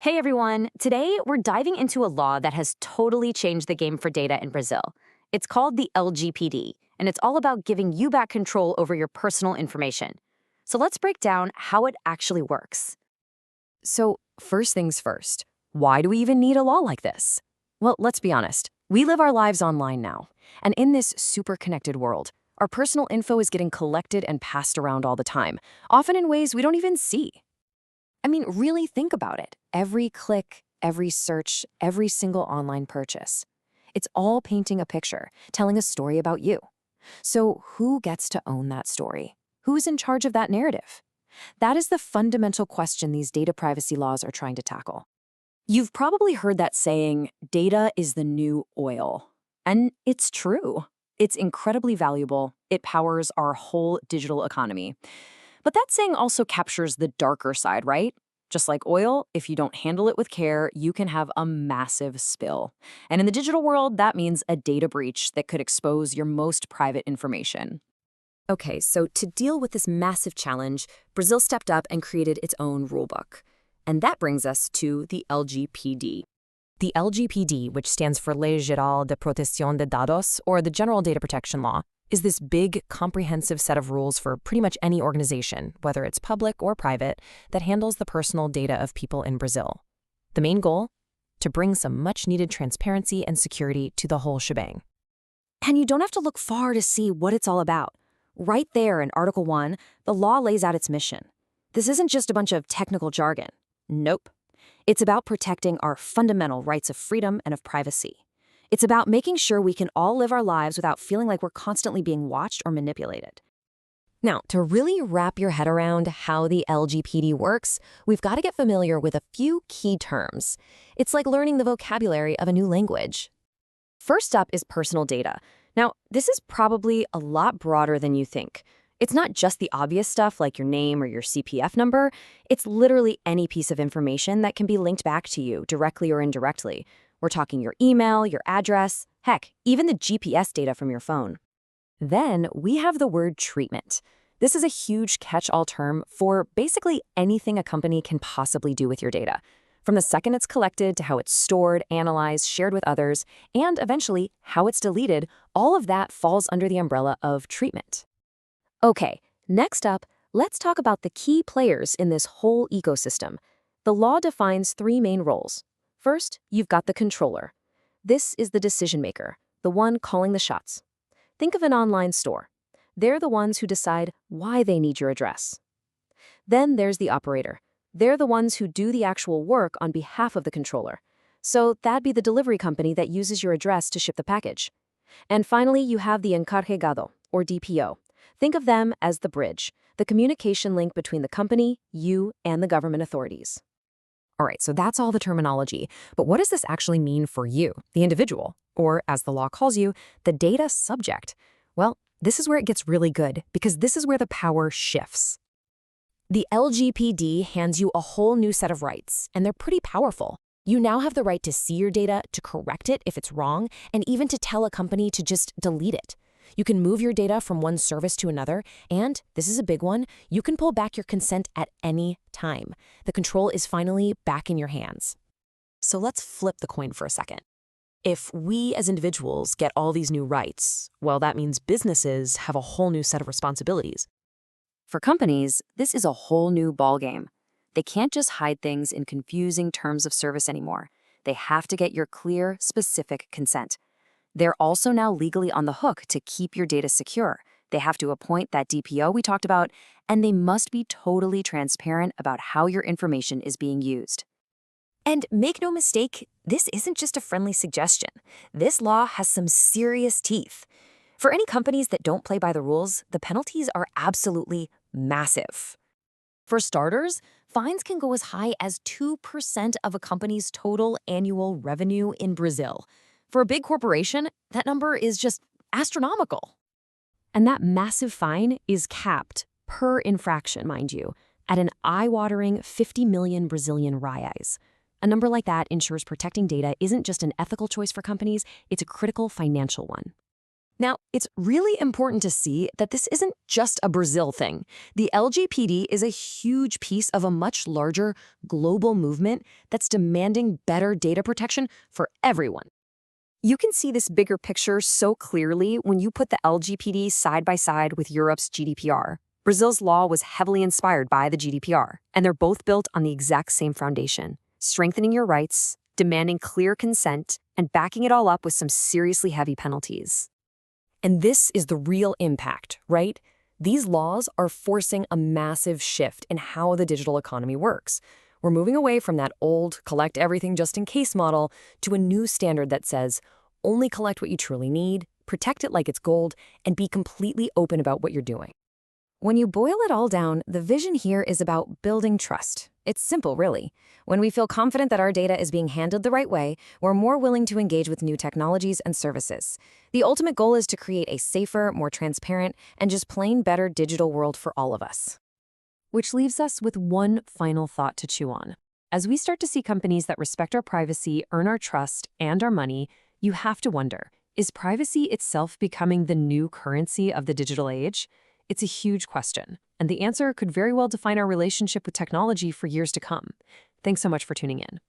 Hey everyone! Today we're diving into a law that has totally changed the game for data in Brazil. It's called the LGPD, and it's all about giving you back control over your personal information. So let's break down how it actually works. So, first things first, why do we even need a law like this? Well, let's be honest. We live our lives online now. And in this super connected world, our personal info is getting collected and passed around all the time, often in ways we don't even see. I mean, really think about it. Every click, every search, every single online purchase. It's all painting a picture, telling a story about you. So, who gets to own that story? Who's in charge of that narrative? That is the fundamental question these data privacy laws are trying to tackle. You've probably heard that saying, data is the new oil. And it's true. It's incredibly valuable. It powers our whole digital economy. But that saying also captures the darker side, right? Just like oil, if you don't handle it with care, you can have a massive spill. And in the digital world, that means a data breach that could expose your most private information. Okay, so to deal with this massive challenge, Brazil stepped up and created its own rulebook. And that brings us to the LGPD. The LGPD, which stands for Lei Geral de Proteção de Dados, or the General Data Protection Law, is this big, comprehensive set of rules for pretty much any organization, whether it's public or private, that handles the personal data of people in Brazil. The main goal? To bring some much-needed transparency and security to the whole shebang. And you don't have to look far to see what it's all about. Right there in Article 1, the law lays out its mission. This isn't just a bunch of technical jargon. Nope. It's about protecting our fundamental rights of freedom and of privacy. It's about making sure we can all live our lives without feeling like we're constantly being watched or manipulated. Now, to really wrap your head around how the LGPD works, we've got to get familiar with a few key terms. It's like learning the vocabulary of a new language. First up is personal data. Now, this is probably a lot broader than you think. It's not just the obvious stuff like your name or your CPF number. It's literally any piece of information that can be linked back to you, directly or indirectly. We're talking your email, your address, heck, even the GPS data from your phone. Then we have the word treatment. This is a huge catch-all term for basically anything a company can possibly do with your data. From the second it's collected to how it's stored, analyzed, shared with others, and eventually how it's deleted, all of that falls under the umbrella of treatment. Okay, next up, let's talk about the key players in this whole ecosystem. The law defines three main roles. First, you've got the controller. This is the decision maker, the one calling the shots. Think of an online store. They're the ones who decide why they need your address. Then there's the operator. They're the ones who do the actual work on behalf of the controller. So that'd be the delivery company that uses your address to ship the package. And finally, you have the encarregado, or DPO. Think of them as the bridge, the communication link between the company, you, and the government authorities. All right, so that's all the terminology. But what does this actually mean for you, the individual, or as the law calls you, the data subject? Well, this is where it gets really good, because this is where the power shifts. The LGPD hands you a whole new set of rights, and they're pretty powerful. You now have the right to see your data, to correct it if it's wrong, and even to tell a company to just delete it. You can move your data from one service to another, and, this is a big one, you can pull back your consent at any time. The control is finally back in your hands. So let's flip the coin for a second. If we as individuals get all these new rights, well, that means businesses have a whole new set of responsibilities. For companies, this is a whole new ballgame. They can't just hide things in confusing terms of service anymore. They have to get your clear, specific consent. They're also now legally on the hook to keep your data secure. They have to appoint that DPO we talked about, and they must be totally transparent about how your information is being used. And make no mistake, this isn't just a friendly suggestion. This law has some serious teeth. For any companies that don't play by the rules, the penalties are absolutely massive. For starters, fines can go as high as 2% of a company's total annual revenue in Brazil. For a big corporation, that number is just astronomical. And that massive fine is capped, per infraction, mind you, at an eye-watering 50 million Brazilian reais. A number like that ensures protecting data isn't just an ethical choice for companies, it's a critical financial one. Now, it's really important to see that this isn't just a Brazil thing. The LGPD is a huge piece of a much larger global movement that's demanding better data protection for everyone. You can see this bigger picture so clearly when you put the LGPD side by side with Europe's GDPR. Brazil's law was heavily inspired by the GDPR, and they're both built on the exact same foundation: strengthening your rights, demanding clear consent, and backing it all up with some seriously heavy penalties. And this is the real impact, right? These laws are forcing a massive shift in how the digital economy works. We're moving away from that old collect everything just in case model to a new standard that says only collect what you truly need, protect it like it's gold, and be completely open about what you're doing. When you boil it all down, the vision here is about building trust. It's simple, really. When we feel confident that our data is being handled the right way, we're more willing to engage with new technologies and services. The ultimate goal is to create a safer, more transparent, and just plain better digital world for all of us. Which leaves us with one final thought to chew on. As we start to see companies that respect our privacy, earn our trust, and our money, you have to wonder, is privacy itself becoming the new currency of the digital age? It's a huge question, and the answer could very well define our relationship with technology for years to come. Thanks so much for tuning in.